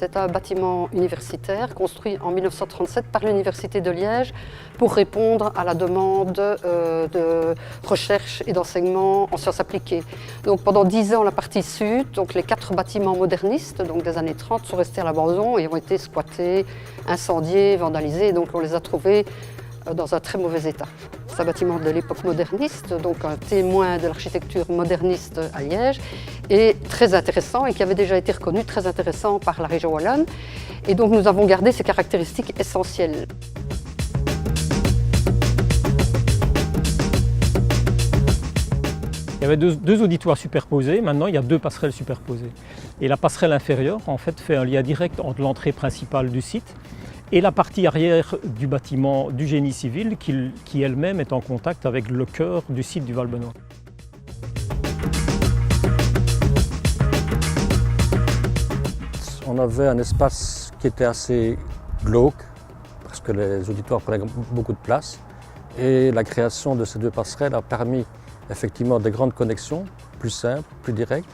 C'est un bâtiment universitaire construit en 1937 par l'Université de Liège pour répondre à la demande de recherche et d'enseignement en sciences appliquées. Donc pendant 10 ans, la partie sud, donc les 4 bâtiments modernistes donc des années 30 sont restés à l'abandon et ont été squattés, incendiés, vandalisés. Donc on les a trouvés dans un très mauvais état. C'est un bâtiment de l'époque moderniste, donc un témoin de l'architecture moderniste à Liège, et très intéressant et qui avait déjà été reconnu très intéressant par la région wallonne. Et donc nous avons gardé ces caractéristiques essentielles. Il y avait deux auditoires superposés, maintenant il y a 2 passerelles superposées. Et la passerelle inférieure en fait fait un lien direct entre l'entrée principale du site et la partie arrière du bâtiment du génie civil qui elle-même est en contact avec le cœur du site du Val-Benoît. On avait un espace qui était assez glauque parce que les auditoires prenaient beaucoup de place et la création de ces 2 passerelles a permis effectivement des grandes connexions, plus simples, plus directes.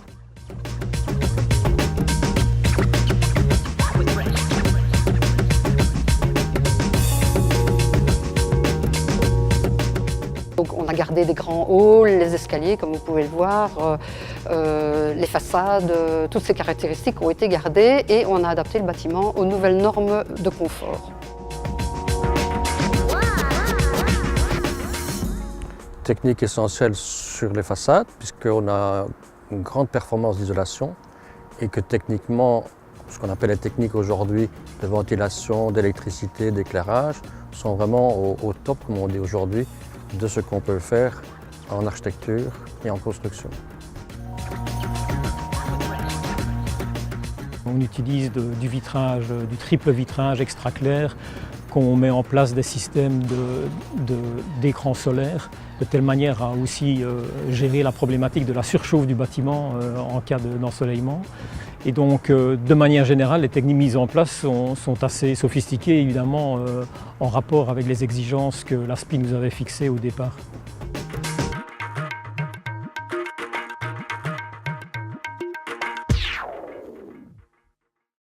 Donc on a gardé des grands halls, les escaliers comme vous pouvez le voir, les façades, toutes ces caractéristiques ont été gardées et on a adapté le bâtiment aux nouvelles normes de confort. Technique essentielle sur les façades puisqu'on a une grande performance d'isolation et que techniquement, ce qu'on appelle les techniques aujourd'hui de ventilation, d'électricité, d'éclairage sont vraiment au top, comme on dit aujourd'hui, de ce qu'on peut faire en architecture et en construction. On utilise du vitrage, du triple vitrage extra clair, qu'on met en place des systèmes d'écrans solaires, de telle manière à aussi gérer la problématique de la surchauffe du bâtiment en cas d'ensoleillement. Et donc, de manière générale, les techniques mises en place sont assez sophistiquées, évidemment, en rapport avec les exigences que l'ASPI nous avait fixées au départ.